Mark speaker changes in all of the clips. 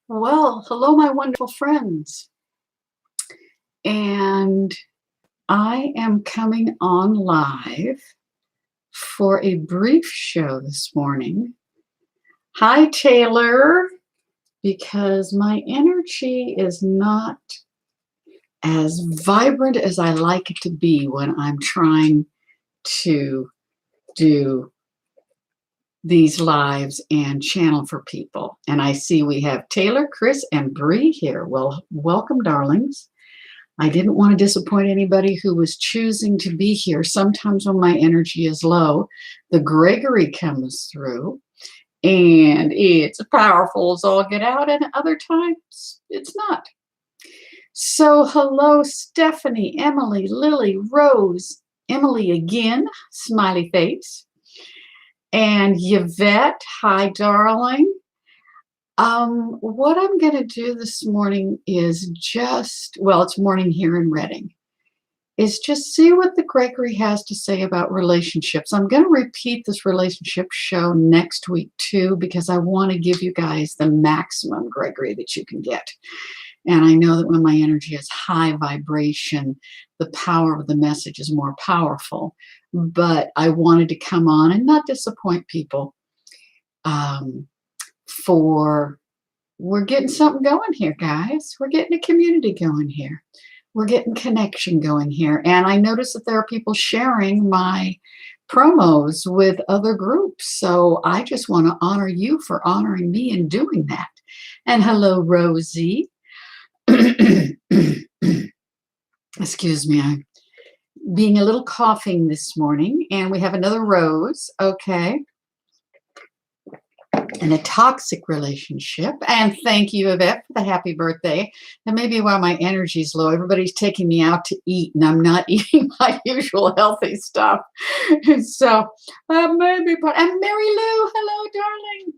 Speaker 1: Well, hello, my wonderful friends. And I am coming on live for a brief show this morning. Hi, Taylor, because my energy is not as vibrant as I like it to be when I'm trying to do these lives and channel for people. And I see we have Taylor, Chris, and Bree here. Well, welcome, darlings. I didn't want to disappoint anybody who was choosing to be here. Sometimes when my energy is low, the Gregory comes through and it's powerful as all get out, and other times it's not. So hello, Stephanie, Emily, Lily, Rose, Emily again, smiley face, and Yvette, hi, darling. What I'm going to do this morning is it's morning here in Reading, is just see what the Gregory has to say about relationships. I'm going to repeat this relationship show next week too, because I want to give you guys the maximum Gregory that you can get. And I know that when my energy is high vibration, the power of the message is more powerful. But I wanted to come on and not disappoint people. We're getting something going here, guys. We're getting a community going here. We're getting connection going here. And I noticed that there are people sharing my promos with other groups. So I just want to honor you for honoring me and doing that. And hello, Rosie. Excuse me, I'm being a little coughing this morning. And we have another Rose. Okay. In a toxic relationship. And thank you, Yvette, for the happy birthday. And maybe while my energy's low, everybody's taking me out to eat and I'm not eating my usual healthy stuff. And so maybe, and Mary Lou, hello, darling.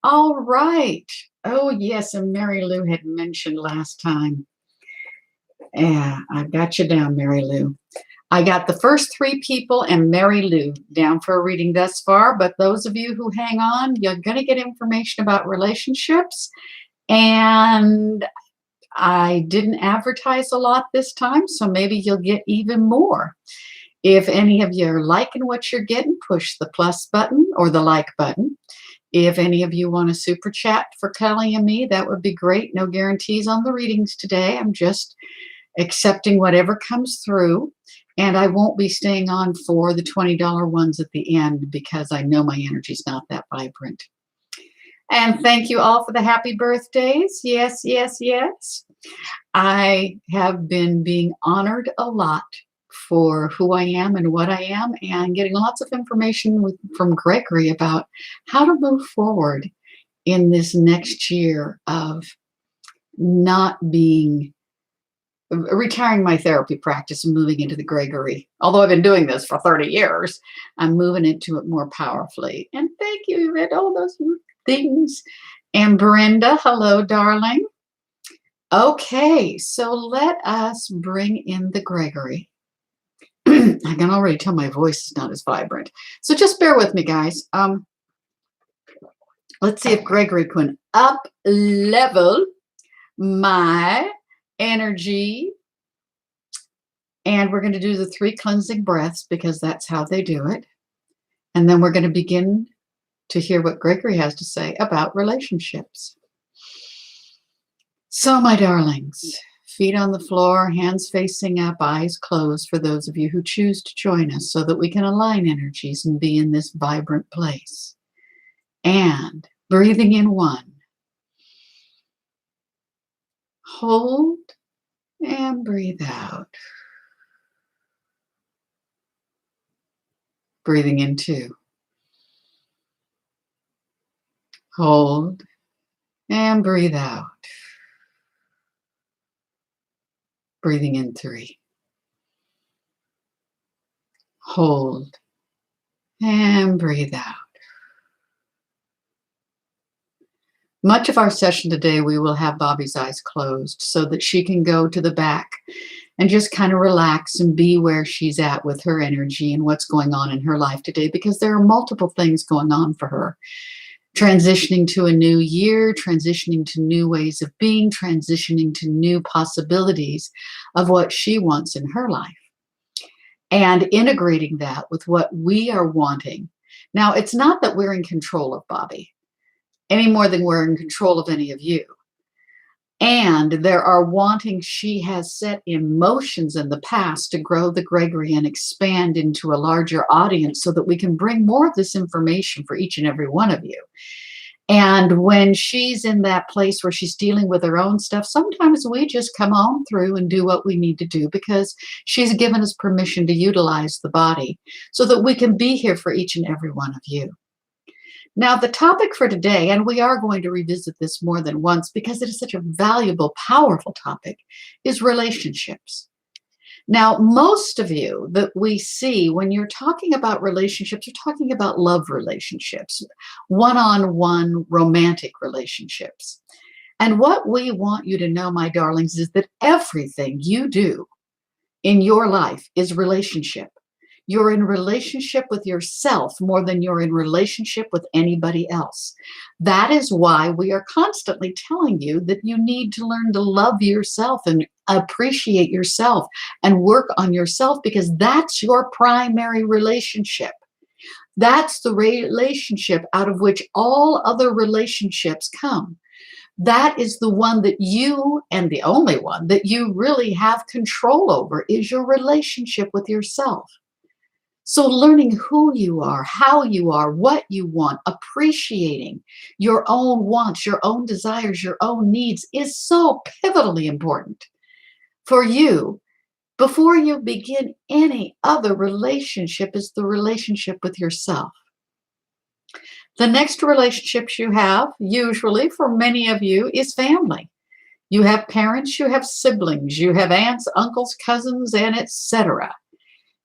Speaker 1: All right. Oh, yes. And Mary Lou had mentioned last time. Yeah, I got you down, Mary Lou. I got the first three people and Mary Lou down for a reading thus far, but those of you who hang on, you're going to get information about relationships. And I didn't advertise a lot this time, so maybe you'll get even more. If any of you are liking what you're getting, push the plus button or the like button. If any of you want to super chat for Kelly and me, that would be great. No guarantees on the readings today. I'm just accepting whatever comes through. And I won't be staying on for the $20 ones at the end because I know my energy's not that vibrant. And thank you all for the happy birthdays. Yes, yes, yes. I have been being honored a lot for who I am and what I am, and getting lots of information from Gregory about how to move forward in this next year of not retiring my therapy practice and moving into the Gregory. Although I've been doing this for 30 years, I'm moving into it more powerfully. And thank you, Yvette, all those things. And Brenda, hello, darling. Okay, so let us bring in the Gregory. I can already tell my voice is not as vibrant. So just bear with me, guys. Let's see if Gregory can up-level my energy. And we're going to do the 3 cleansing breaths because that's how they do it. And then we're going to begin to hear what Gregory has to say about relationships. So, my darlings, feet on the floor, hands facing up, eyes closed for those of you who choose to join us so that we can align energies and be in this vibrant place. And breathing in 1. Hold and breathe out. Breathing in 2. Hold and breathe out. Breathing in 3. Hold and breathe out. Much of our session today, we will have Bobbie's eyes closed so that she can go to the back and just kind of relax and be where she's at with her energy and what's going on in her life today, because there are multiple things going on for her. transitioning to a new year, transitioning to new ways of being, transitioning to new possibilities of what she wants in her life, and integrating that with what we are wanting. Now, it's not that we're in control of Bobbie any more than we're in control of any of you. And there are wantings she has set in motions in the past to grow the Gregory and expand into a larger audience so that we can bring more of this information for each and every one of you. And when she's in that place where she's dealing with her own stuff, sometimes we just come on through and do what we need to do because she's given us permission to utilize the body so that we can be here for each and every one of you. Now, the topic for today, and we are going to revisit this more than once because it is such a valuable, powerful topic, is relationships. Now, most of you that we see when you're talking about relationships, you're talking about love relationships, one-on-one romantic relationships. And what we want you to know, my darlings, is that everything you do in your life is relationship. You're in relationship with yourself more than you're in relationship with anybody else. That is why we are constantly telling you that you need to learn to love yourself and appreciate yourself and work on yourself, because that's your primary relationship. That's the relationship out of which all other relationships come. That is the one that you, and the only one that you really have control over, is your relationship with yourself. So learning who you are, how you are, what you want, appreciating your own wants, your own desires, your own needs is so pivotally important for you. Before you begin any other relationship is the relationship with yourself. The next relationships you have, usually for many of you, is family. You have parents, you have siblings, you have aunts, uncles, cousins, and etc.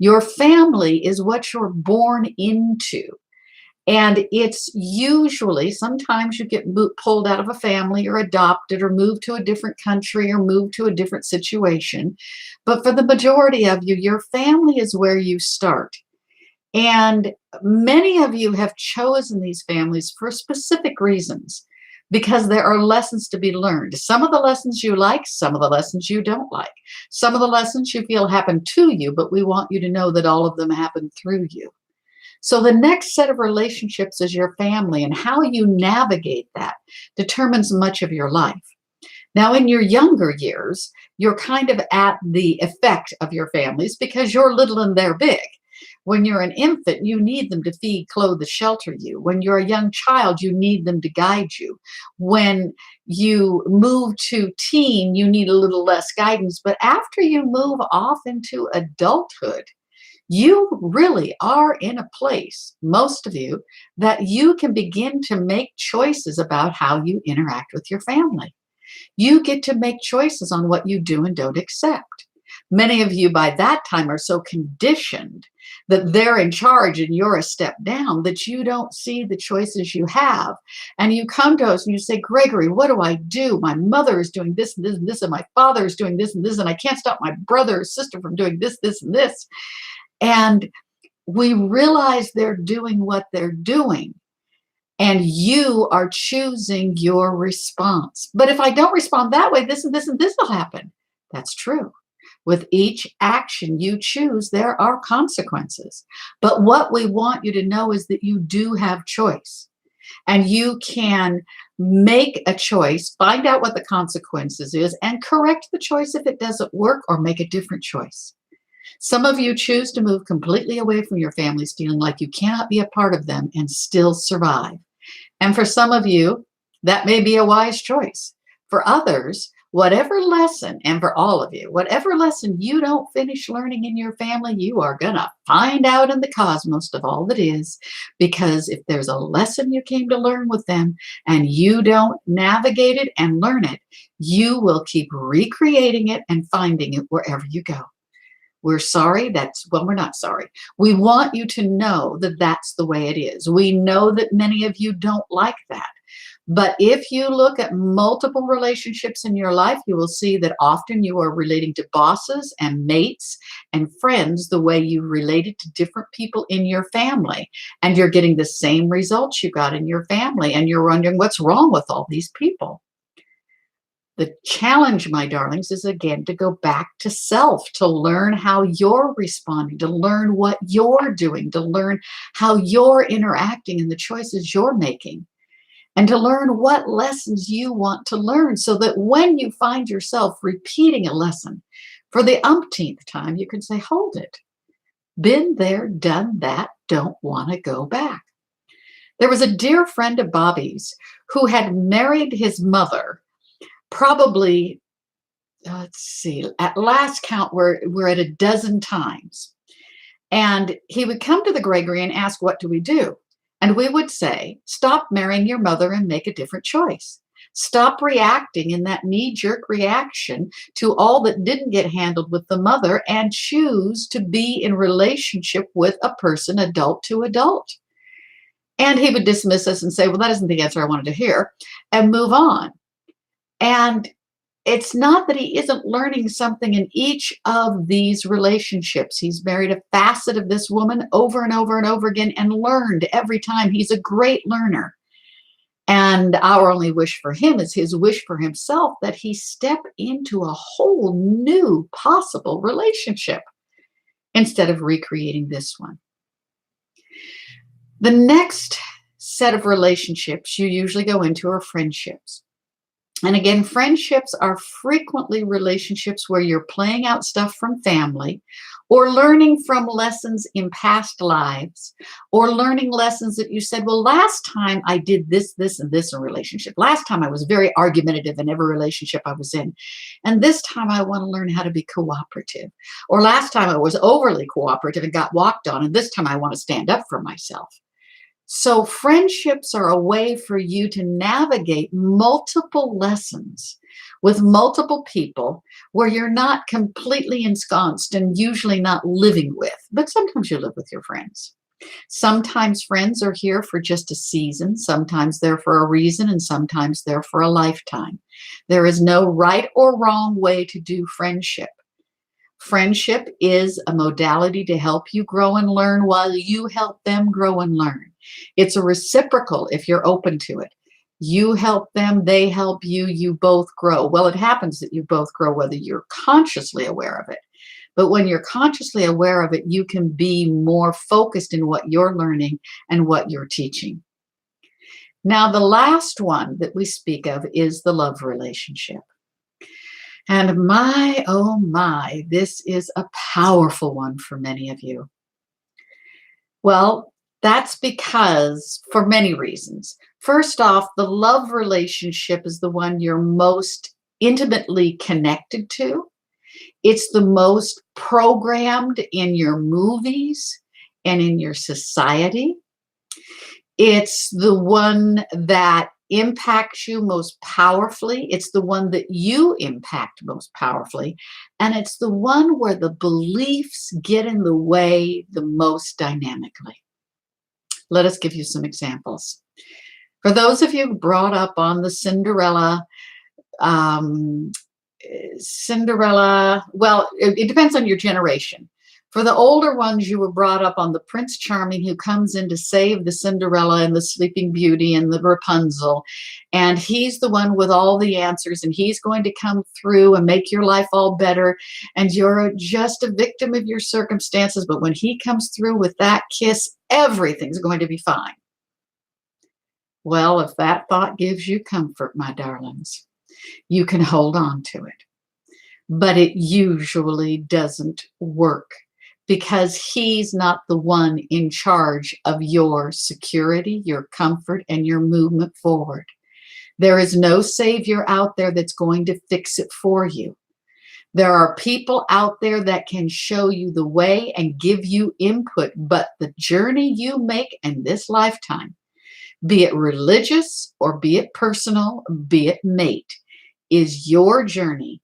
Speaker 1: Your family is what you're born into. And it's usually, sometimes you get pulled out of a family or adopted or moved to a different country or moved to a different situation. But for the majority of you, your family is where you start. And many of you have chosen these families for specific reasons, because there are lessons to be learned. Some of the lessons you like, some of the lessons you don't like. Some of the lessons you feel happen to you, but we want you to know that all of them happen through you. So the next set of relationships is your family, and how you navigate that determines much of your life. Now, in your younger years, you're kind of at the effect of your families because you're little and they're big. When you're an infant, you need them to feed, clothe, shelter you. When you're a young child, you need them to guide you. When you move to teen, you need a little less guidance. But after you move off into adulthood, you really are in a place, most of you, that you can begin to make choices about how you interact with your family. You get to make choices on what you do and don't accept. Many of you by that time are so conditioned that they're in charge and you're a step down that you don't see the choices you have. And you come to us and you say, Gregory, what do I do? My mother is doing this and this and this, and my father is doing this and this, and I can't stop my brother or sister from doing this, this, and this. And we realize they're doing what they're doing. And you are choosing your response. But if I don't respond that way, this and this and this will happen. That's true. With each action you choose, there are consequences. But what we want you to know is that you do have choice. And you can make a choice, find out what the consequences is, and correct the choice if it doesn't work, or make a different choice. Some of you choose to move completely away from your families, feeling like you cannot be a part of them and still survive. And for some of you, that may be a wise choice. For others, whatever lesson, and for all of you, whatever lesson you don't finish learning in your family, you are going to find out in the cosmos of all that is. Because if there's a lesson you came to learn with them and you don't navigate it and learn it, you will keep recreating it and finding it wherever you go. We're sorry. We're not sorry. We want you to know that that's the way it is. We know that many of you don't like that. But if you look at multiple relationships in your life, you will see that often you are relating to bosses and mates and friends the way you related to different people in your family. And you're getting the same results you got in your family. And you're wondering what's wrong with all these people. The challenge, my darlings, is again to go back to self, to learn how you're responding, to learn what you're doing, to learn how you're interacting and the choices you're making, and to learn what lessons you want to learn so that when you find yourself repeating a lesson for the umpteenth time, you can say, hold it. Been there, done that, don't want to go back. There was a dear friend of Bobbie's who had married his mother probably, let's see, at last count, we're at a dozen times. And he would come to the Gregory and ask, what do we do? And we would say, stop marrying your mother and make a different choice. Stop reacting in that knee-jerk reaction to all that didn't get handled with the mother and choose to be in relationship with a person, adult to adult. And he would dismiss us and say, well, that isn't the answer I wanted to hear, and move on. And it's not that he isn't learning something in each of these relationships. He's married a facet of this woman over and over and over again and learned every time. He's a great learner. And our only wish for him is his wish for himself that he step into a whole new possible relationship instead of recreating this one. The next set of relationships you usually go into are friendships. And again, friendships are frequently relationships where you're playing out stuff from family or learning from lessons in past lives or learning lessons that you said, well, last time I did this, this, and this in a relationship. Last time I was very argumentative in every relationship I was in. And this time I want to learn how to be cooperative. Or last time I was overly cooperative and got walked on. And this time I want to stand up for myself. So friendships are a way for you to navigate multiple lessons with multiple people where you're not completely ensconced and usually not living with, but sometimes you live with your friends. Sometimes friends are here for just a season, sometimes they're for a reason, and sometimes they're for a lifetime. There is no right or wrong way to do friendship. Friendship is a modality to help you grow and learn while you help them grow and learn. It's a reciprocal if you're open to it. You help them, they help you, you both grow. Well, it happens that you both grow whether you're consciously aware of it. But when you're consciously aware of it, you can be more focused in what you're learning and what you're teaching. Now, the last one that we speak of is the love relationship. And my, oh my, this is a powerful one for many of you. Well, that's because, for many reasons. First off, the love relationship is the one you're most intimately connected to. It's the most programmed in your movies and in your society. It's the one that impacts you most powerfully. It's the one that you impact most powerfully. And it's the one where the beliefs get in the way the most dynamically. Let us give you some examples. For those of you brought up on the Cinderella, well, it depends on your generation. For the older ones, you were brought up on the Prince Charming who comes in to save the Cinderella and the Sleeping Beauty and the Rapunzel. And he's the one with all the answers, and he's going to come through and make your life all better. And you're just a victim of your circumstances. But when he comes through with that kiss, everything's going to be fine. Well, if that thought gives you comfort, my darlings, you can hold on to it. But it usually doesn't work, because he's not the one in charge of your security, your comfort, and your movement forward. There is no savior out there that's going to fix it for you. There are people out there that can show you the way and give you input, but the journey you make in this lifetime, be it religious or be it personal, be it mate, is your journey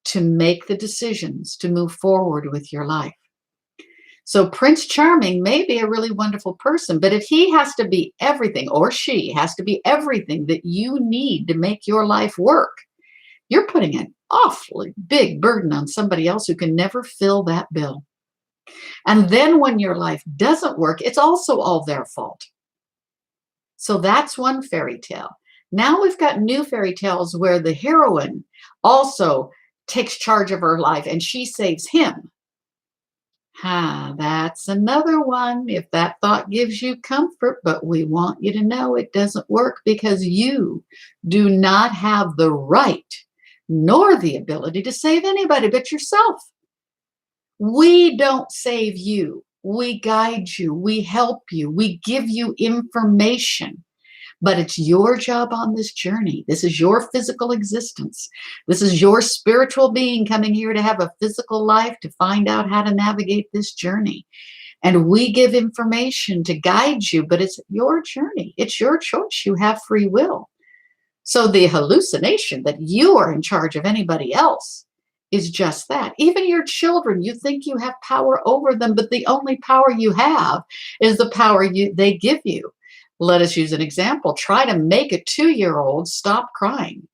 Speaker 1: to make the decisions to move forward with your life. So Prince Charming may be a really wonderful person, but if he has to be everything, or she has to be everything that you need to make your life work, you're putting an awfully big burden on somebody else who can never fill that bill. And then when your life doesn't work, it's also all their fault. So that's one fairy tale. Now we've got new fairy tales where the heroine also takes charge of her life and she saves him. That's another one, if that thought gives you comfort, but we want you to know it doesn't work because you do not have the right nor the ability to save anybody but yourself. We don't save you. We guide you. We help you. We give you information. But it's your job on this journey. This is your physical existence. This is your spiritual being coming here to have a physical life to find out how to navigate this journey. And we give information to guide you, but it's your journey. It's your choice. You have free will. So the hallucination that you are in charge of anybody else is just that. Even your children, you think you have power over them, but the only power you have is the power they give you. Let us use an example. Try to make a 2-year-old stop crying.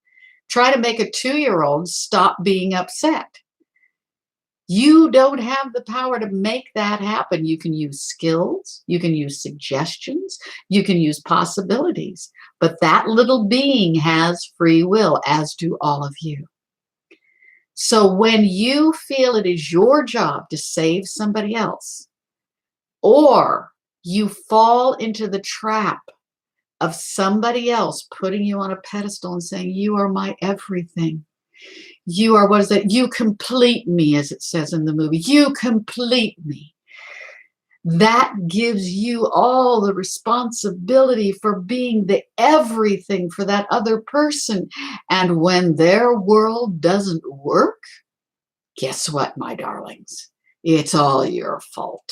Speaker 1: Try to make a 2-year-old stop being upset. You don't have the power to make that happen. You can use skills, you can use suggestions, you can use possibilities, but that little being has free will, as do all of you. So when you feel it is your job to save somebody else, or you fall into the trap of somebody else putting you on a pedestal and saying, you are my everything. You are, what is it? You complete me, as it says in the movie. You complete me. That gives you all the responsibility for being the everything for that other person. And when their world doesn't work, guess what, my darlings? It's all your fault.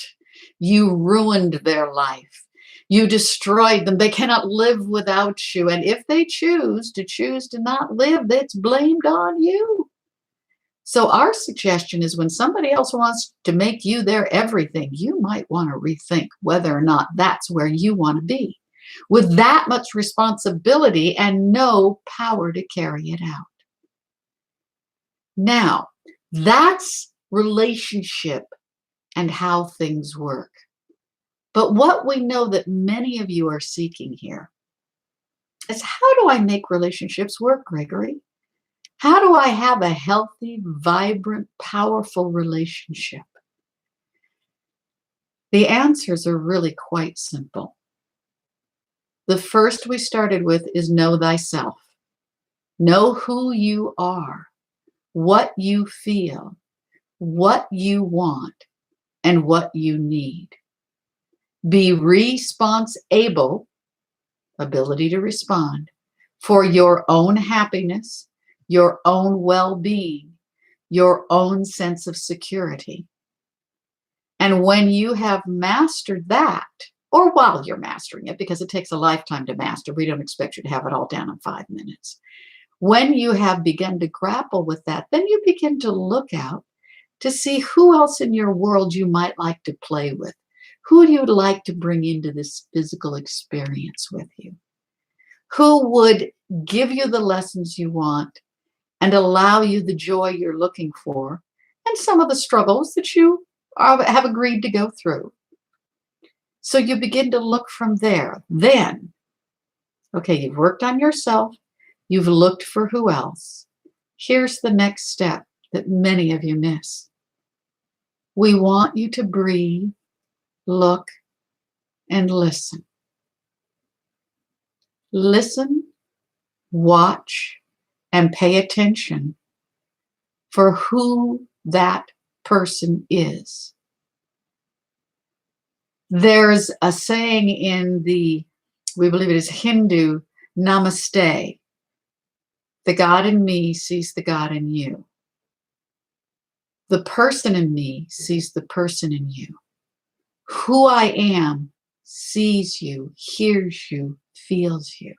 Speaker 1: You ruined their life. You destroyed them. They cannot live without you. And if they choose to not live, it's blamed on you. So our suggestion is when somebody else wants to make you their everything, you might want to rethink whether or not that's where you want to be, with that much responsibility and no power to carry it out. Now, that's relationship and how things work. But what we know that many of you are seeking here is, how do I make relationships work, Gregory? How do I have a healthy, vibrant, powerful relationship? The answers are really quite simple. The first we started with is know thyself. Know who you are, what you feel, what you want, and what you need. Be responsible, ability to respond, for your own happiness, your own well-being, your own sense of security. And when you have mastered that, or while you're mastering it, because it takes a lifetime to master, we don't expect you to have it all down in 5 minutes. When you have begun to grapple with that, then you begin to look out to see who else in your world you might like to play with. Who do you like to bring into this physical experience with you? Who would give you the lessons you want and allow you the joy you're looking for and some of the struggles that you have agreed to go through? So you begin to look from there. Then, okay, you've worked on yourself. You've looked for who else. Here's the next step that many of you miss. We want you to breathe, look, and listen. Listen, watch, and pay attention for who that person is. There's a saying in we believe it is Hindu, namaste. The God in me sees the God in you. The person in me sees the person in you. Who I am sees you, hears you, feels you.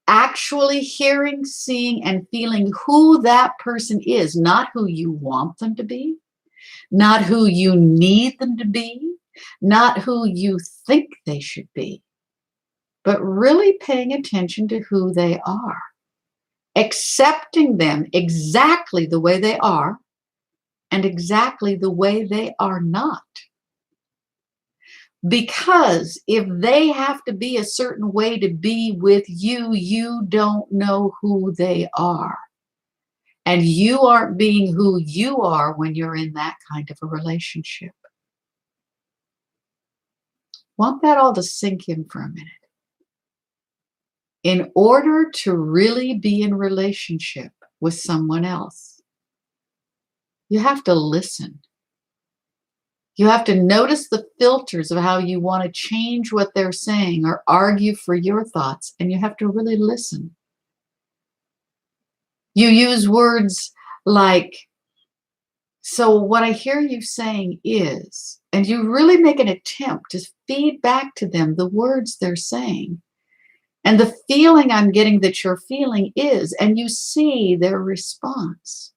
Speaker 1: Actually hearing, seeing, and feeling who that person is, not who you want them to be, not who you need them to be, not who you think they should be, but really paying attention to who they are, accepting them exactly the way they are and exactly the way they are not. Because if they have to be a certain way to be with you, you don't know who they are. And you aren't being who you are when you're in that kind of a relationship. Want that all to sink in for a minute. In order to really be in relationship with someone else, you have to listen. You have to notice the filters of how you want to change what they're saying or argue for your thoughts, and you have to really listen. You use words like, so what I hear you saying is, and you really make an attempt to feed back to them the words they're saying. And the feeling I'm getting that you're feeling is, and you see their response.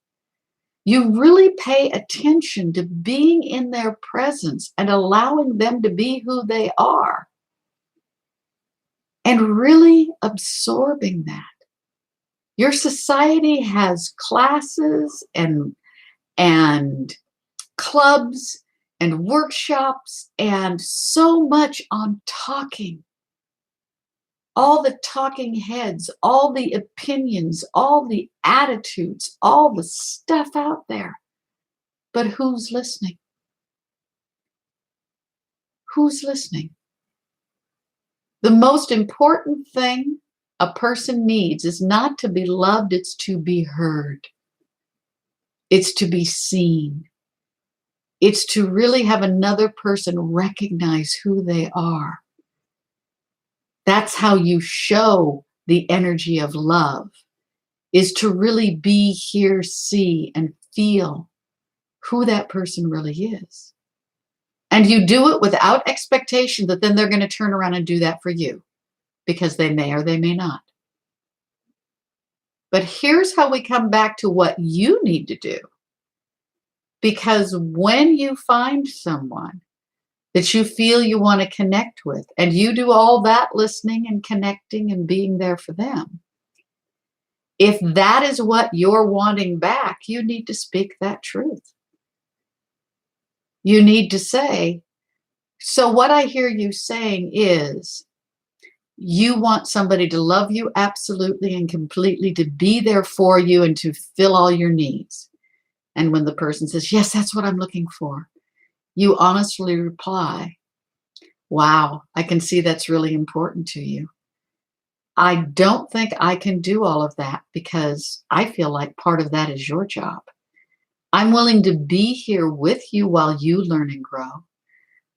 Speaker 1: You really pay attention to being in their presence and allowing them to be who they are. And really absorbing that. Your society has classes and clubs and workshops and so much on talking. All the talking heads, all the opinions, all the attitudes, all the stuff out there. But who's listening? Who's listening? The most important thing a person needs is not to be loved, it's to be heard. It's to be seen. It's to really have another person recognize who they are. That's how you show the energy of love, is to really be, hear, see, and feel who that person really is. And you do it without expectation that then they're going to turn around and do that for you, because they may or they may not. But here's how we come back to what you need to do. Because when you find someone that you feel you want to connect with, and you do all that listening and connecting and being there for them, if that is what you're wanting back, you need to speak that truth. You need to say, so what I hear you saying is, you want somebody to love you absolutely and completely, to be there for you and to fill all your needs. And when the person says, yes, that's what I'm looking for, you honestly reply, wow, I can see that's really important to you. I don't think I can do all of that because I feel like part of that is your job. I'm willing to be here with you while you learn and grow.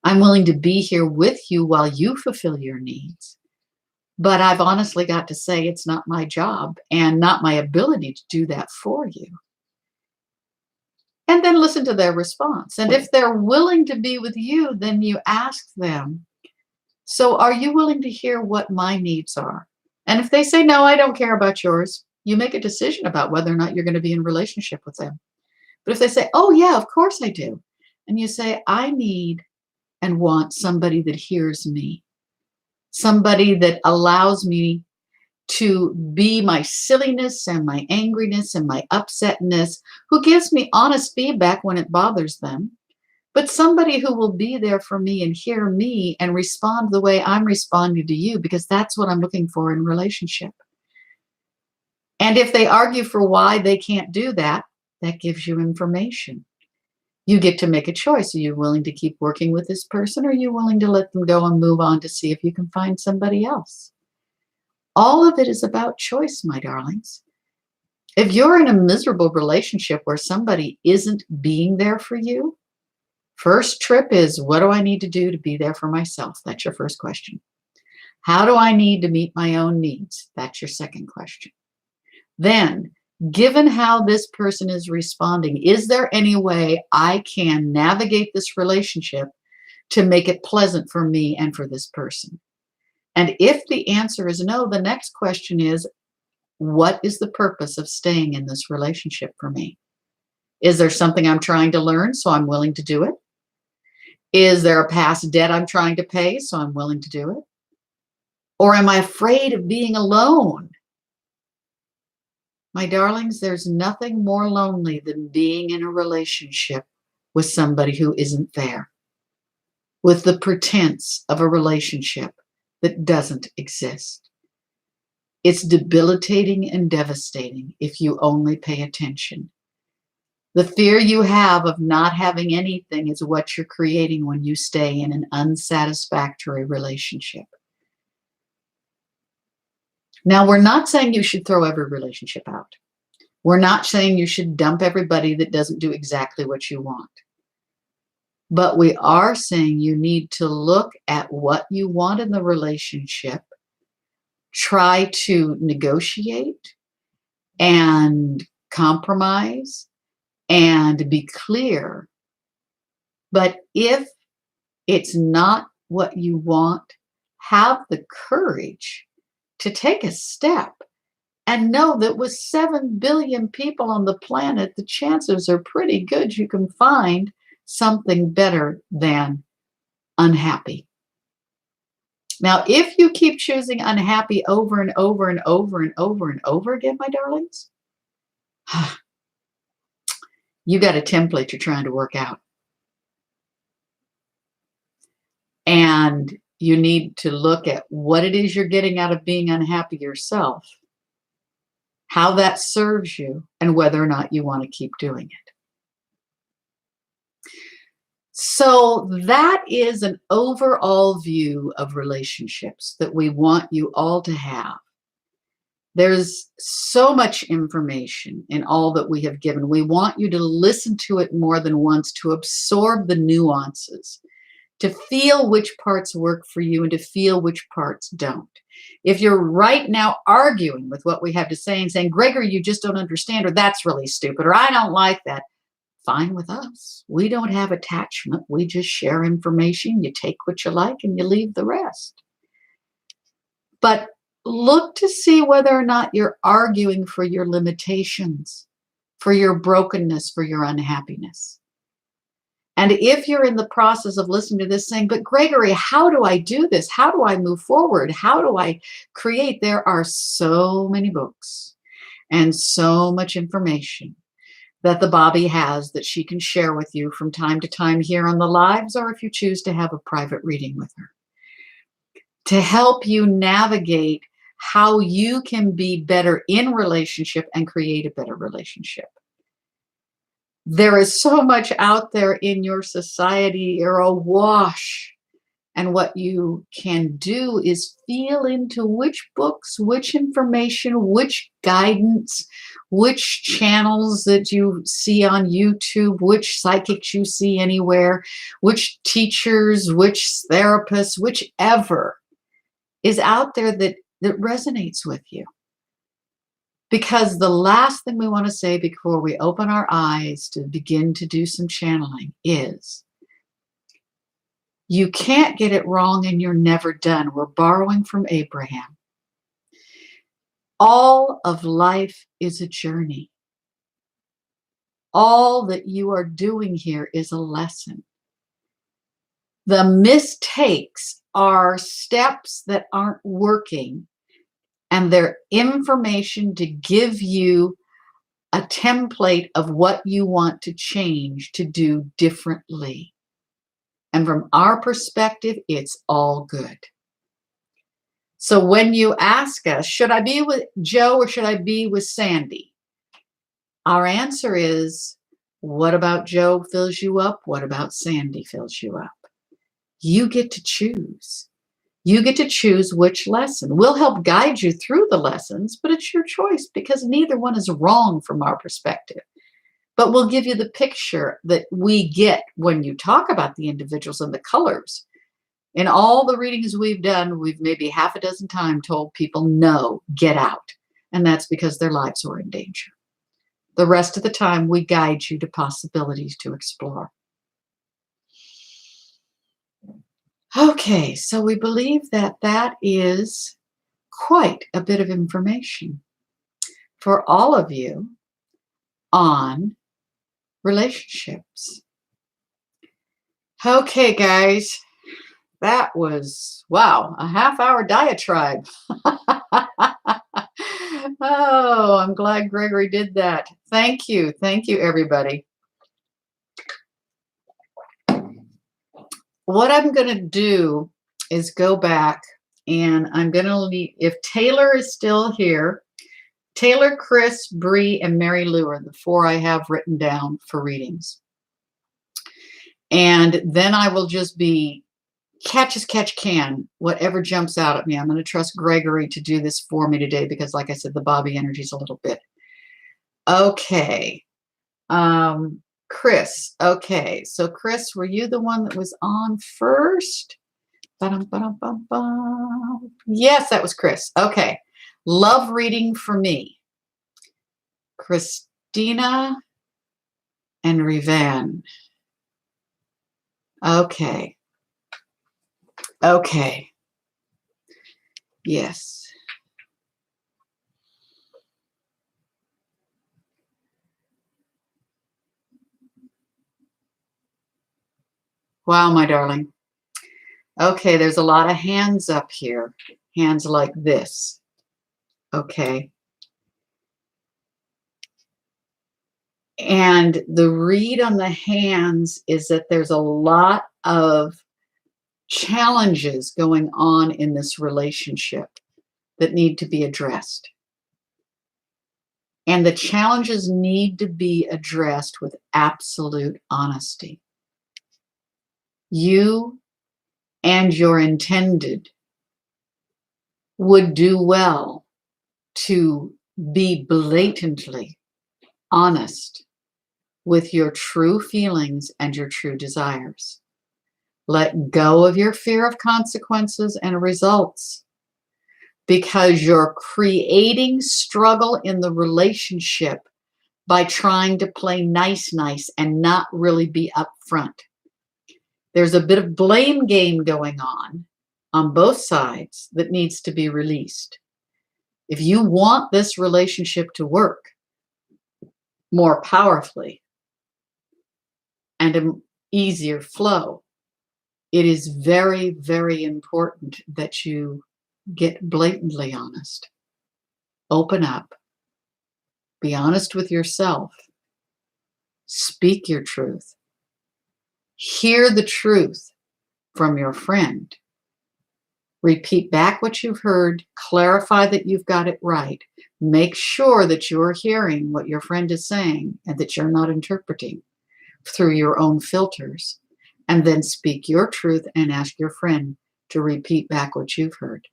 Speaker 1: I'm willing to be here with you while you fulfill your needs. But I've honestly got to say it's not my job and not my ability to do that for you. And then listen to their response. And if they're willing to be with you, then you ask them, so are you willing to hear what my needs are? And if they say, no, I don't care about yours, you make a decision about whether or not you're going to be in a relationship with them. But if they say, oh, yeah, of course I do. And you say, I need and want somebody that hears me, somebody that allows me to be my silliness and my angriness and my upsetness, who gives me honest feedback when it bothers them, but somebody who will be there for me and hear me and respond the way I'm responding to you, because that's what I'm looking for in a relationship. And if they argue for why they can't do that, that gives you information. You get to make a choice. Are you willing to keep working with this person, or are you willing to let them go and move on to see if you can find somebody else? All of it is about choice, my darlings. If you're in a miserable relationship where somebody isn't being there for you, first trip is, what do I need to do to be there for myself? That's your first question. How do I need to meet my own needs? That's your second question. Then, given how this person is responding, is there any way I can navigate this relationship to make it pleasant for me and for this person? And if the answer is no, the next question is, what is the purpose of staying in this relationship for me? Is there something I'm trying to learn, so I'm willing to do it? Is there a past debt I'm trying to pay, so I'm willing to do it? Or am I afraid of being alone? My darlings, there's nothing more lonely than being in a relationship with somebody who isn't there, with the pretense of a relationship that doesn't exist. It's debilitating and devastating if you only pay attention. The fear you have of not having anything is what you're creating when you stay in an unsatisfactory relationship. Now, we're not saying you should throw every relationship out. We're not saying you should dump everybody that doesn't do exactly what you want. But we are saying you need to look at what you want in the relationship, try to negotiate and compromise and be clear. But if it's not what you want, have the courage to take a step and know that with 7 billion people on the planet, the chances are pretty good you can find something better than unhappy. Now, if you keep choosing unhappy over and over and over and over and over again, my darlings, you got a template you're trying to work out. And you need to look at what it is you're getting out of being unhappy yourself, how that serves you, and whether or not you want to keep doing it. So that is an overall view of relationships that we want you all to have. There's so much information in all that we have given. We want you to listen to it more than once, to absorb the nuances, to feel which parts work for you and to feel which parts don't. If you're right now arguing with what we have to say and saying, Gregory, you just don't understand, or that's really stupid, or I don't like that, fine with us. We don't have attachment. We just share information. You take what you like and you leave the rest. But look to see whether or not you're arguing for your limitations, for your brokenness, for your unhappiness. And if you're in the process of listening to this saying, but Gregory, how do I do this? How do I move forward? How do I create? There are so many books and so much information that the Bobbie has that she can share with you from time to time here on the lives, or if you choose to have a private reading with her, to help you navigate how you can be better in relationship and create a better relationship. There is so much out there in your society. You're awash. And what you can do is feel into which books, which information, which guidance, which channels that you see on YouTube, which psychics you see anywhere, which teachers, which therapists, whichever is out there that resonates with you. Because the last thing we want to say before we open our eyes to begin to do some channeling is, you can't get it wrong and you're never done. We're borrowing from Abraham. All of life is a journey. All that you are doing here is a lesson. The mistakes are steps that aren't working, and they're information to give you a template of what you want to change, to do differently. And from our perspective, it's all good. So when you ask us, should I be with Joe or should I be with Sandy? Our answer is, what about Joe fills you up? What about Sandy fills you up? You get to choose. You get to choose which lesson. We'll help guide you through the lessons, but it's your choice because neither one is wrong from our perspective. But we'll give you the picture that we get when you talk about the individuals and the colors. In all the readings we've done, we've maybe half a dozen times told people, no, get out. And that's because their lives were in danger. The rest of the time, we guide you to possibilities to explore. Okay, so we believe that that is quite a bit of information for all of you on relationships. Okay, guys, that was, wow, a half-hour diatribe. Oh, I'm glad Gregory did that. Thank you. Thank you, everybody. What I'm going to do is go back and I'm going to leave, if Taylor is still here, Taylor, Chris, Bree, and Mary Lou are the 4 I have written down for readings. And then I will just be catch as catch can, whatever jumps out at me. I'm going to trust Gregory to do this for me today because, like I said, the Bobbie energy is a little bit. Okay. Chris. Okay. So, Chris, were you the one that was on first? Ba-dum. Yes, that was Chris. Okay. Love reading for me. Christina and Revan. Okay. Okay. Yes. Wow, my darling. Okay, there's a lot of hands up here. Hands like this. Okay. And the read on the hands is that there's a lot of challenges going on in this relationship that need to be addressed. And the challenges need to be addressed with absolute honesty. You and your intended would do well to be blatantly honest with your true feelings and your true desires. Let go of your fear of consequences and results, because you're creating struggle in the relationship by trying to play nice and not really be upfront. There's a bit of blame game going on both sides that needs to be released. If you want this relationship to work more powerfully and an easier flow, it is very, very important that you get blatantly honest. Open up. Be honest with yourself. Speak your truth. Hear the truth from your friend. Repeat back what you've heard. Clarify that you've got it right. Make sure that you're hearing what your friend is saying and that you're not interpreting through your own filters. And then speak your truth and ask your friend to repeat back what you've heard.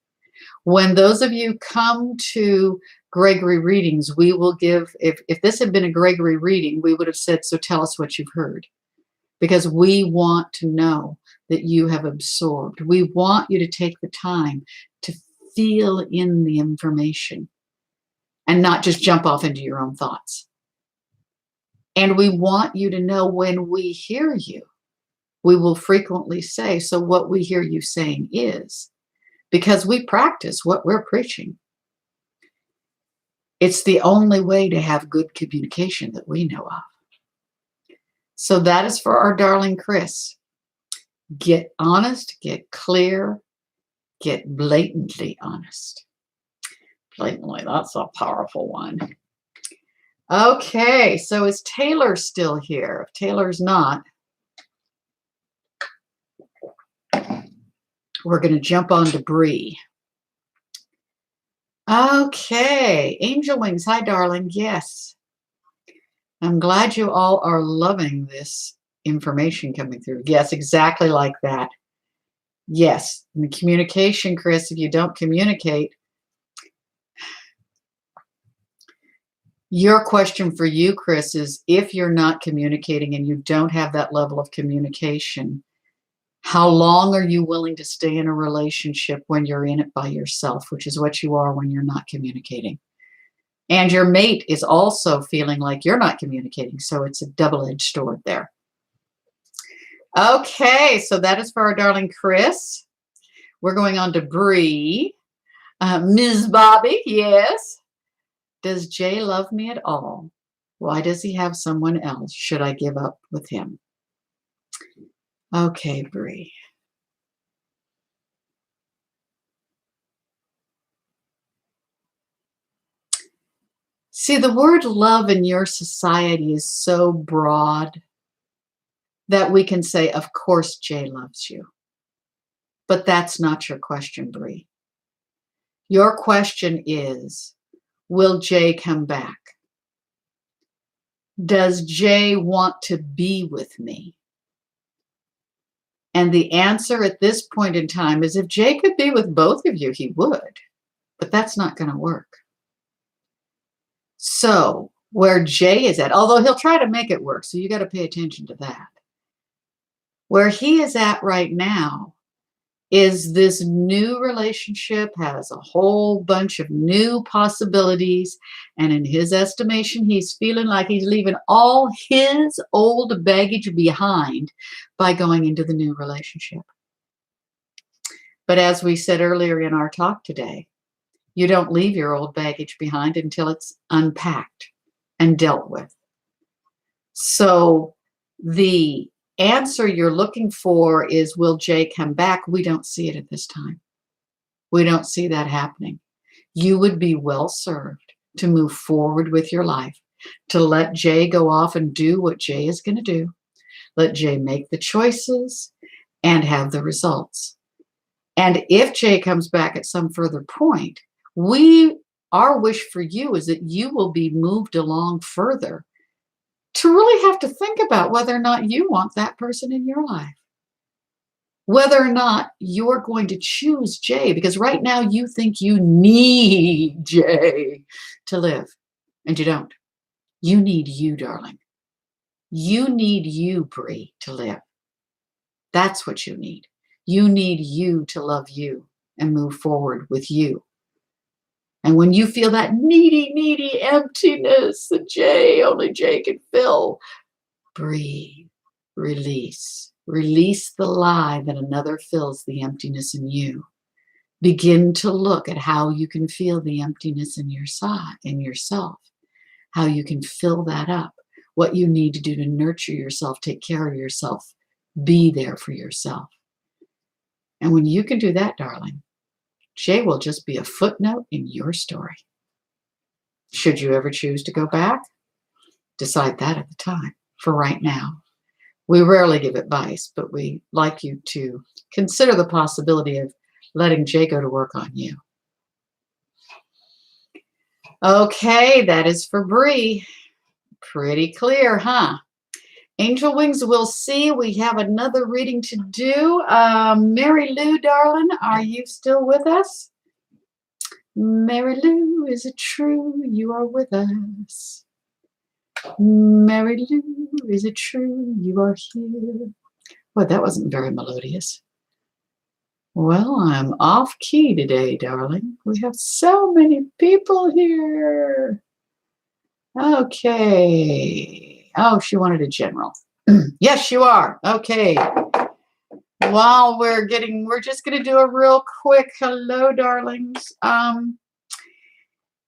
Speaker 1: When those of you come to Gregory readings, we will give, if this had been a Gregory reading, we would have said, so tell us what you've heard. Because we want to know that you have absorbed. We want you to take the time to feel in the information and not just jump off into your own thoughts. And we want you to know when we hear you, we will frequently say, so what we hear you saying is, because we practice what we're preaching. It's the only way to have good communication that we know of. So that is for our darling Chris. Get honest, get clear, get blatantly honest. Blatantly, that's a powerful one. Okay, so is Taylor still here? If Taylor's not, we're going to jump on to Bree. Okay, Angel Wings, hi darling, yes. I'm glad you all are loving this information coming through. Yes, exactly like that. Yes, and the communication, Chris, if you don't communicate, your question for you, Chris, is if you're not communicating and you don't have that level of communication, how long are you willing to stay in a relationship when you're in it by yourself, which is what you are when you're not communicating? And your mate is also feeling like you're not communicating, so it's a double-edged sword there. Okay, so that is for our darling Chris. We're going on to Bree. Ms. Bobbie, yes. Does Jay love me at all? Why does he have someone else? Should I give up with him? Okay, Bree. See, the word love in your society is so broad that we can say, of course, Jay loves you. But that's not your question, Bree. Your question is, will Jay come back? Does Jay want to be with me? And the answer at this point in time is if Jay could be with both of you, he would. But that's not going to work. So where Jay is at, although he'll try to make it work, so you got to pay attention to that. Where he is at right now is this new relationship has a whole bunch of new possibilities. And in his estimation, he's feeling like he's leaving all his old baggage behind by going into the new relationship. But as we said earlier in our talk today, you don't leave your old baggage behind until it's unpacked and dealt with. So the answer you're looking for is, will Jay come back? We don't see it at this time. We don't see that happening. You would be well served to move forward with your life, to let Jay go off and do what Jay is going to do. Let Jay make the choices and have the results. And if Jay comes back at some further point, our wish for you is that you will be moved along further to really have to think about whether or not you want that person in your life. Whether or not you're going to choose Jay, because right now you think you need Jay to live, and you don't. You need you, darling. You need you, Bree, to live. That's what you need. You need you to love you and move forward with you. And when you feel that needy emptiness that only Jay can fill, breathe, release. Release the lie that another fills the emptiness in you. Begin to look at how you can feel the emptiness in yourself, how you can fill that up, what you need to do to nurture yourself, take care of yourself, be there for yourself. And when you can do that, darling, Jay will just be a footnote in your story. Should you ever choose to go back, decide that at the time. For right now, we rarely give advice, but we like you to consider the possibility of letting Jay go to work on you. Okay, that is for Bree. Pretty clear, huh? Angel Wings, we'll see. We have another reading to do. Mary Lou, darling, are you still with us? Mary Lou, is it true you are with us? Mary Lou, is it true you are here? Well, that wasn't very melodious. Well, I'm off key today, darling. We have so many people here. Okay. Oh, she wanted a general. Yes, you are. Okay. While we're just going to do a real quick hello, darlings.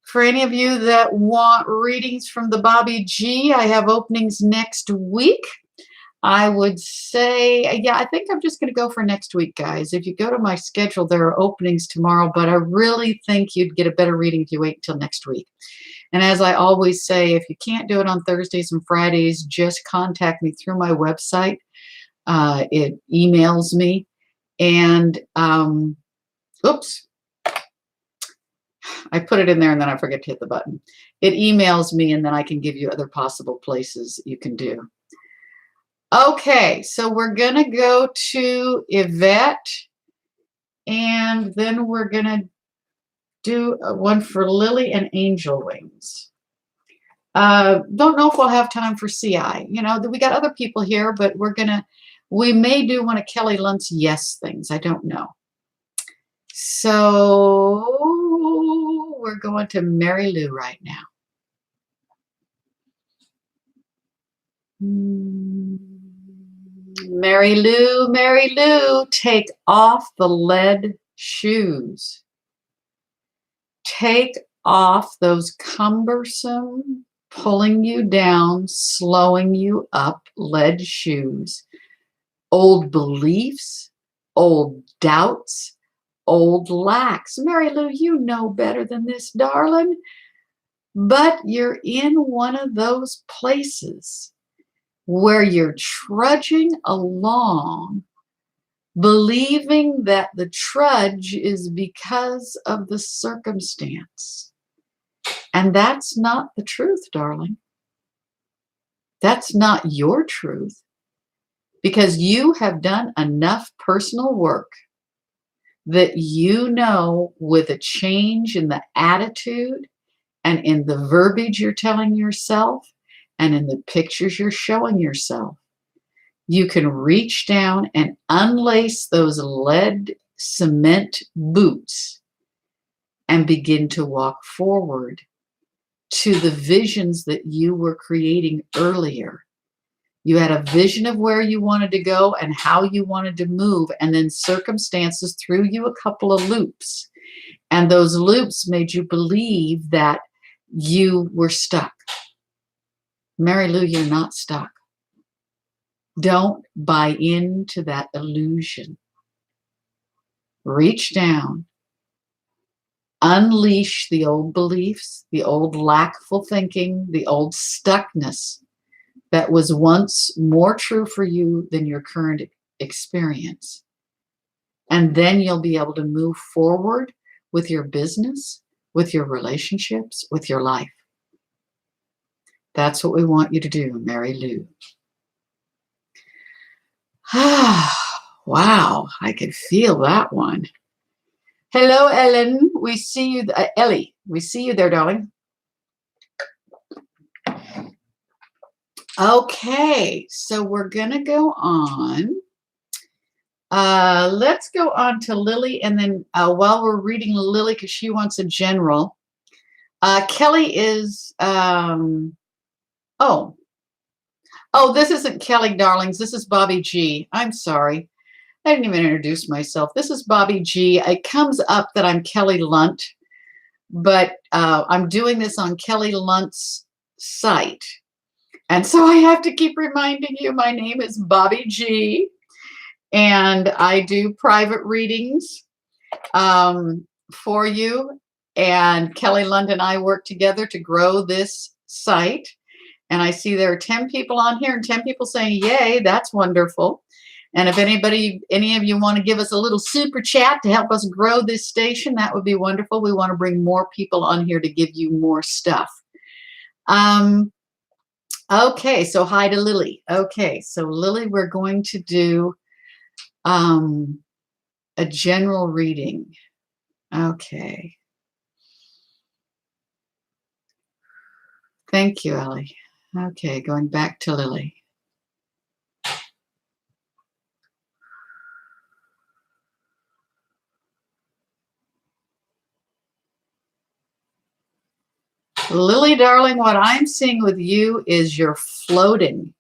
Speaker 1: For any of you that want readings from the Bobbie G, I have openings next week. I would say, yeah, I think I'm just going to go for next week, guys. If you go to my schedule, there are openings tomorrow, but I really think you'd get a better reading if you wait until next week. And as I always say, if you can't do it on Thursdays and Fridays, just contact me through my website. It emails me. And, oops, I put it in there and then I forget to hit the button. It emails me and then I can give you other possible places you can do. Okay, so we're going to go to Yvette, and then we're going to do one for Lily and Angel Wings. Don't know if we'll have time for CI. You know, we got other people here, but we may do one of Kelly Lunt's yes things. I don't know. So we're going to Mary Lou right now. Mary Lou, take off the lead shoes. Take off those cumbersome pulling you down, slowing you up, lead shoes, old beliefs, old doubts, old lacks. Mary Lou, you know better than this, darling. But you're in one of those places where you're trudging along, believing that the trudge is because of the circumstance. And that's not the truth, darling. That's not your truth, because you have done enough personal work that you know, with a change in the attitude and in the verbiage you're telling yourself and in the pictures you're showing yourself, you can reach down and unlace those lead cement boots and begin to walk forward to the visions that you were creating earlier. You had a vision of where you wanted to go and how you wanted to move, and then circumstances threw you a couple of loops. And those loops made you believe that you were stuck. Mary Lou, you're not stuck. Don't buy into that illusion. Reach down, unleash the old beliefs, the old lackful thinking, the old stuckness that was once more true for you than your current experience. And then you'll be able to move forward with your business, with your relationships, with your life. That's what we want you to do, Mary Lou. Wow, I could feel that one. Hello, Ellen. We see you, Ellie. We see you there, darling. Okay, so we're gonna go on. Let's go on to Lily, and then while we're reading Lily, because she wants a general, Kelly is, this isn't Kelly, darlings. This is Bobbie G. I'm sorry. I didn't even introduce myself. This is Bobbie G. It comes up that I'm Kelly Lunt, but I'm doing this on Kelly Lunt's site. And so I have to keep reminding you, my name is Bobbie G. And I do private readings for you. And Kelly Lunt and I work together to grow this site. And I see there are 10 people on here and 10 people saying, yay, that's wonderful. And if any of you want to give us a little super chat to help us grow this station, that would be wonderful. We want to bring more people on here to give you more stuff. Okay, so hi to Lily. Okay, so Lily, we're going to do a general reading. Okay. Thank you, Ellie. Okay, going back to Lily. Lily, darling, what I'm seeing with you is you're floating.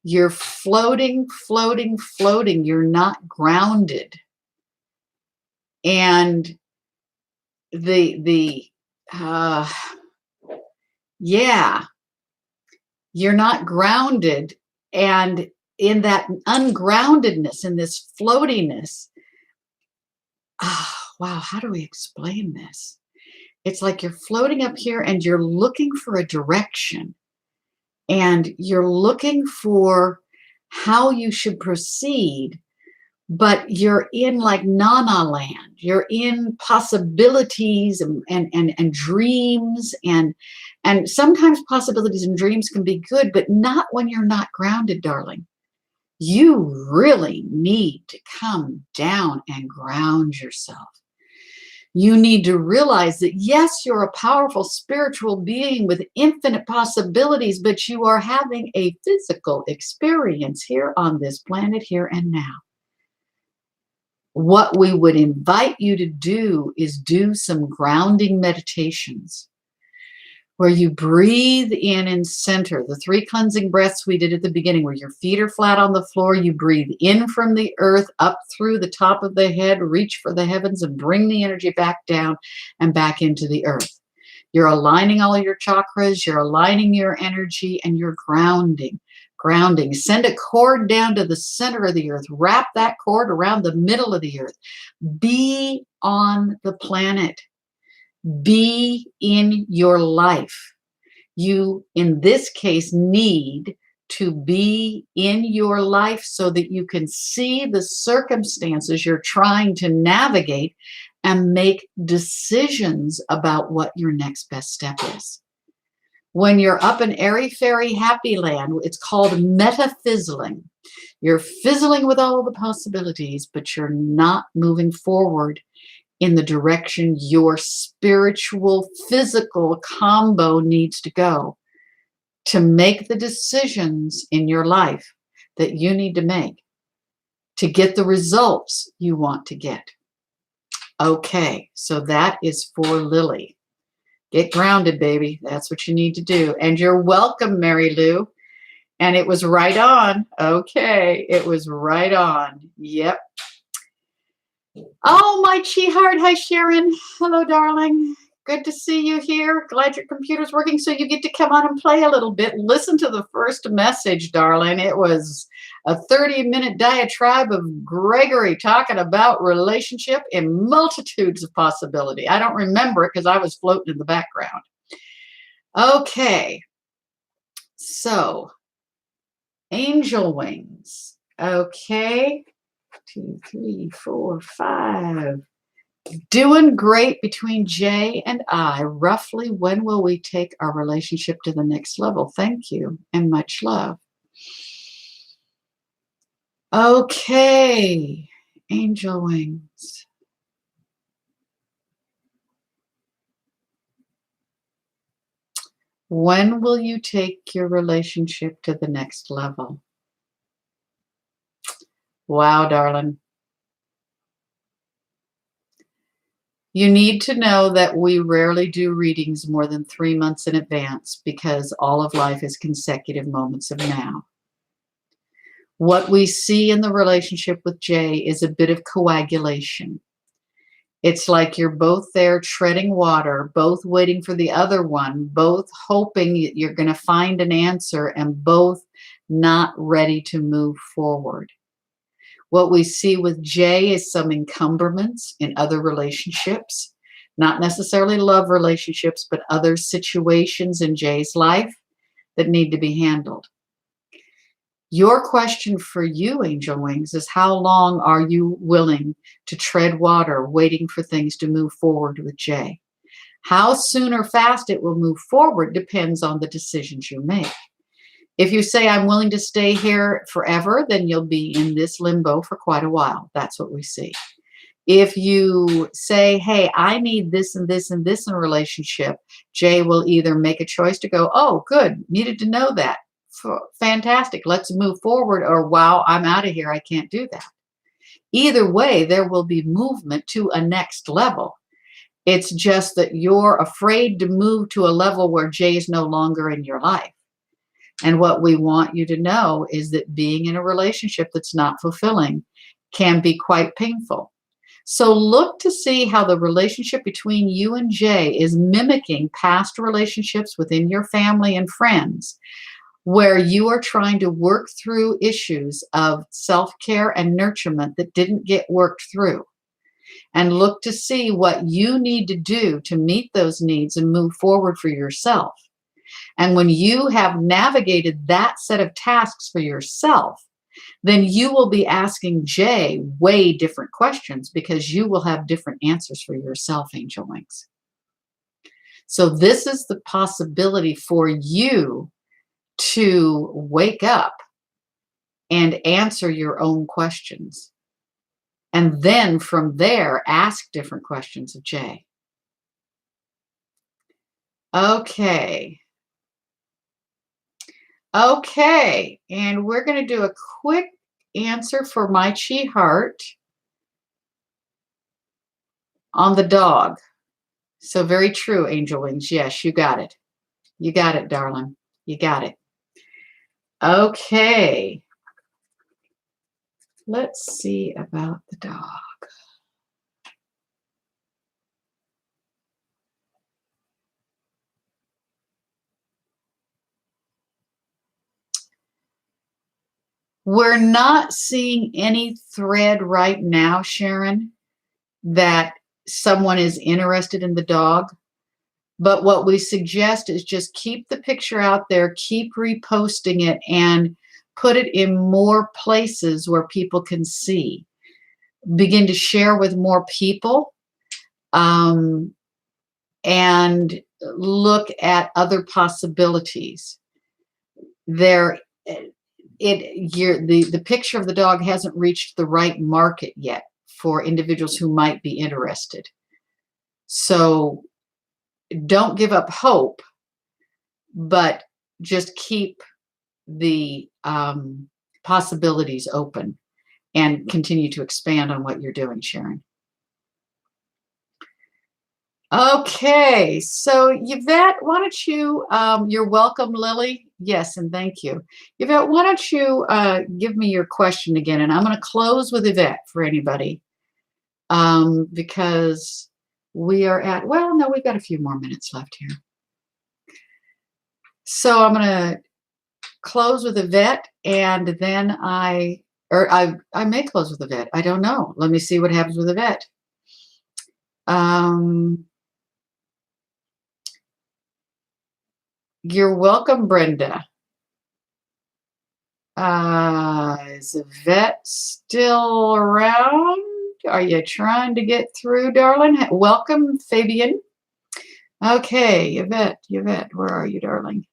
Speaker 1: You're floating, floating, floating. You're not grounded. And you're not grounded. And in that ungroundedness, in this floatiness, wow, how do we explain this? It's like you're floating up here and you're looking for a direction. And you're looking for how you should proceed, but you're in like na-na land. You're in possibilities and dreams, and sometimes possibilities and dreams can be good, but not when you're not grounded, darling. You really need to come down and ground yourself. You need to realize that, yes, you're a powerful spiritual being with infinite possibilities, but you are having a physical experience here on this planet, here and now. What we would invite you to do is do some grounding meditations where you breathe in and center. The 3 cleansing breaths we did at the beginning, where your feet are flat on the floor, you breathe in from the earth, up through the top of the head, reach for the heavens, and bring the energy back down and back into the earth. You're aligning all your chakras, you're aligning your energy, and you're grounding. Grounding. Send a cord down to the center of the earth. Wrap that cord around the middle of the earth. Be on the planet. Be in your life. You, in this case, need to be in your life so that you can see the circumstances you're trying to navigate and make decisions about what your next best step is. When you're up in airy-fairy happy land, it's called metafizzling. You're fizzling with all the possibilities, but you're not moving forward in the direction your spiritual, physical combo needs to go to make the decisions in your life that you need to make to get the results you want to get. Okay, so that is for Lily. Get grounded, baby. That's what you need to do. And you're welcome, Mary Lou. And it was right on. Okay, it was right on. Yep. Oh, my chi heart. Hi, Sharon. Hello, darling. Good to see you here. Glad your computer's working so you get to come on and play a little bit. Listen to the first message, darling. It was a 30-minute diatribe of Gregory talking about relationship and multitudes of possibility. I don't remember it because I was floating in the background. Okay. So, angel wings. Okay. 2, 3, 4, 5. Doing great between Jay and I. Roughly when will we take our relationship to the next level? Thank you and much love. Okay, angel wings. When will you take your relationship to the next level? Wow, darling. You need to know that we rarely do readings more than 3 months in advance because all of life is consecutive moments of now. What we see in the relationship with Jay is a bit of coagulation. It's like you're both there treading water, both waiting for the other one, both hoping you're going to find an answer and both not ready to move forward. What we see with Jay is some encumbrance in other relationships, not necessarily love relationships, but other situations in Jay's life that need to be handled. Your question for you, angel wings, is how long are you willing to tread water, waiting for things to move forward with Jay? How soon or fast it will move forward depends on the decisions you make. If you say, I'm willing to stay here forever, then you'll be in this limbo for quite a while. That's what we see. If you say, hey, I need this and this and this in a relationship, Jay will either make a choice to go, oh, good, needed to know that. Fantastic, let's move forward, or wow, I'm out of here, I can't do that. Either way, there will be movement to a next level. It's just that you're afraid to move to a level where Jay's no longer in your life. And what we want you to know is that being in a relationship that's not fulfilling can be quite painful. So look to see how the relationship between you and Jay is mimicking past relationships within your family and friends, where you are trying to work through issues of self-care and nurturement that didn't get worked through. And look to see what you need to do to meet those needs and move forward for yourself. And when you have navigated that set of tasks for yourself, then you will be asking Jay way different questions because you will have different answers for yourself, angel wings. So this is the possibility for you to wake up and answer your own questions. And then from there, ask different questions of Jay. Okay. Okay. And we're going to do a quick answer for my chi heart on the dog. So very true, angel wings. Yes, you got it. You got it, darling. You got it. Okay. Let's see about the dog. We're not seeing any thread right now, Sharon, that someone is interested in the dog. But what we suggest is just keep the picture out there, keep reposting it, and put it in more places where people can see. Begin to share with more people, and look at other possibilities. There, the picture of the dog hasn't reached the right market yet for individuals who might be interested. So don't give up hope, but just keep the possibilities open and continue to expand on what you're doing, Sharon. Okay, so Yvette, why don't you, you're welcome, Lily. Yes, and thank you. Yvette, why don't you give me your question again? And I'm going to close with Yvette for anybody, because we are at, well, no, we've got a few more minutes left here. So I'm going to close with Yvette, and then I may close with Yvette. I don't know. Let me see what happens with Yvette. You're welcome, Brenda. Is Yvette still around? Are you trying to get through, darling? Welcome, Fabian. Okay, Yvette, where are you, darling?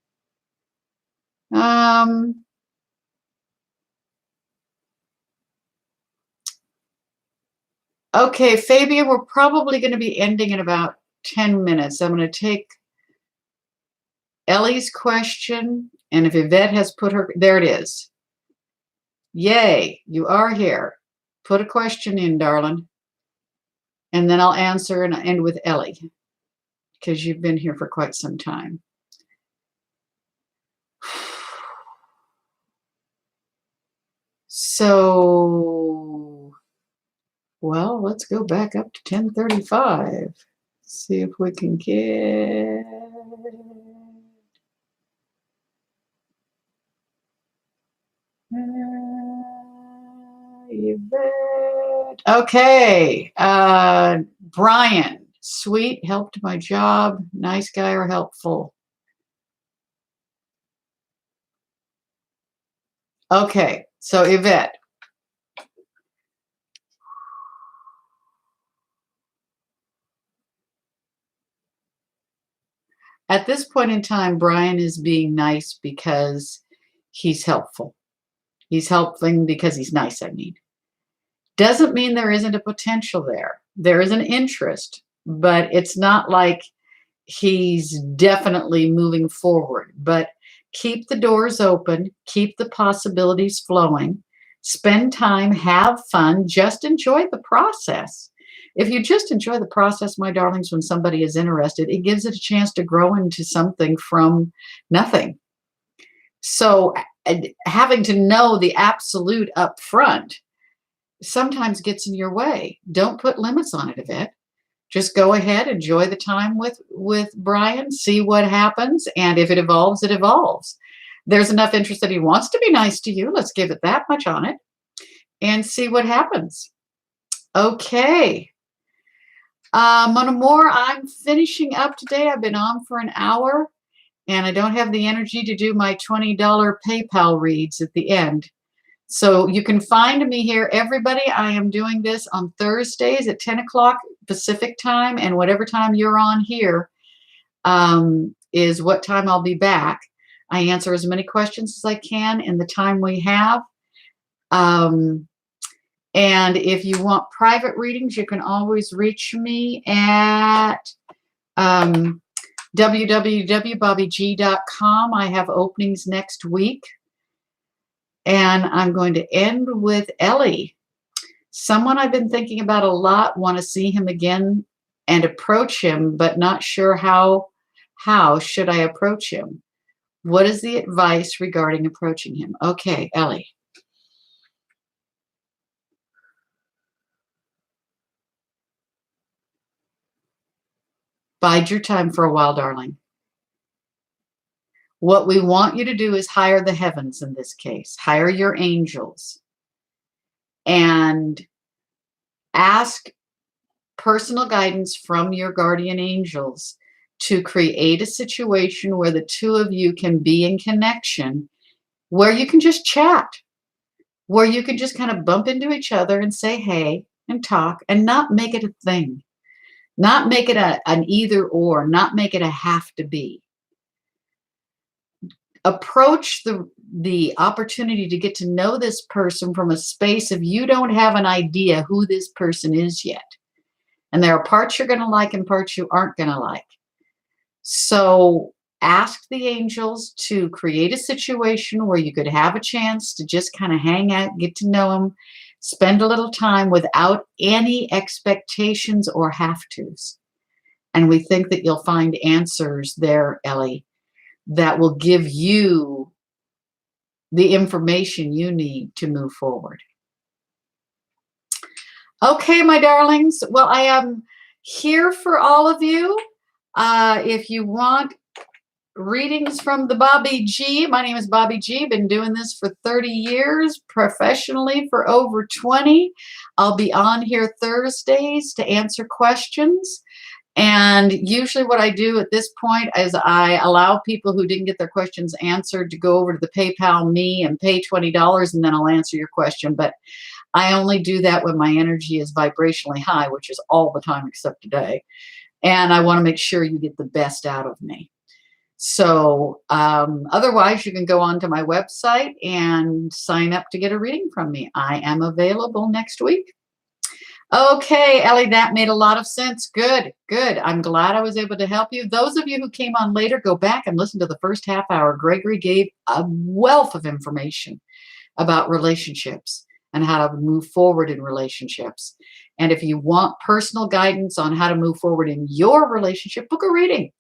Speaker 1: Okay, Fabian, we're probably going to be ending in about 10 minutes. I'm going to take Ellie's question, and if Yvette has put her, there it is. Yay, you are here. Put a question in, darling, and then I'll answer and end with Ellie, because you've been here for quite some time. So, well, let's go back up to 10:35. See if we can get Yvette. Okay, Brian, sweet, helped my job, nice guy or helpful. Okay, so Yvette. At this point in time, Brian is being nice because he's helpful. He's helping because he's nice, I mean. Doesn't mean there isn't a potential there. There is an interest, but it's not like he's definitely moving forward. But keep the doors open, keep the possibilities flowing, spend time, have fun, just enjoy the process. If you just enjoy the process, my darlings, when somebody is interested, it gives it a chance to grow into something from nothing. So having to know the absolute up front sometimes gets in your way. Don't put limits on it, Yvette. Just go ahead, enjoy the time with Brian, see what happens, and if it evolves, it evolves. There's enough interest that he wants to be nice to you. Let's give it that much on it and see what happens. Okay. Monomore, I'm finishing up today. I've been on for an hour, and I don't have the energy to do my $20 PayPal reads at the end. So you can find me here, everybody. I am doing this on Thursdays at 10 o'clock Pacific time, and whatever time you're on here is what time I'll be back. I answer as many questions as I can in the time we have. And if you want private readings, you can always reach me at www.bobbieg.com. I have openings next week. And I'm going to end with Ellie. Someone I've been thinking about a lot, want to see him again and approach him, but not sure how should I approach him? What is the advice regarding approaching him? Okay, Ellie. Bide your time for a while, darling. What we want you to do is hire the heavens in this case. Hire your angels and ask personal guidance from your guardian angels to create a situation where the two of you can be in connection, where you can just chat, where you can just kind of bump into each other and say hey and talk and not make it a thing, not make it an either or, not make it a have to be. Approach the opportunity to get to know this person from a space of you don't have an idea who this person is yet. And there are parts you're going to like and parts you aren't going to like. So ask the angels to create a situation where you could have a chance to just kind of hang out, get to know them, spend a little time without any expectations or have-tos. And we think that you'll find answers there, Ellie, that will give you the information you need to move forward. Okay, my darlings. Well, I am here for all of you. If you want readings from the Bobbie G, my name is Bobbie G. Been doing this for 30 years, professionally for over 20. I'll be on here Thursdays to answer questions. And usually what I do at this point is I allow people who didn't get their questions answered to go over to the PayPal me and pay $20, and then I'll answer your question. But I only do that when my energy is vibrationally high, which is all the time except today. And I want to make sure you get the best out of me. So otherwise, you can go onto my website and sign up to get a reading from me. I am available next week. Okay, Ellie, that made a lot of sense. Good, good. I'm glad I was able to help you. Those of you who came on later, go back and listen to the first half hour. Gregory gave a wealth of information about relationships and how to move forward in relationships. And if you want personal guidance on how to move forward in your relationship, book a reading.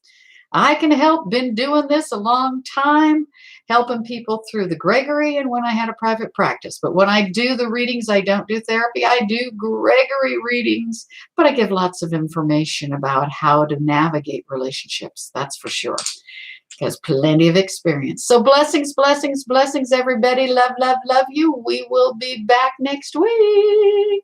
Speaker 1: I can help. Been doing this a long time, helping people through the Gregory and when I had a private practice. But when I do the readings, I don't do therapy. I do Gregory readings, but I give lots of information about how to navigate relationships. That's for sure. Because plenty of experience. So blessings, blessings, blessings, everybody. Love, love, love you. We will be back next week.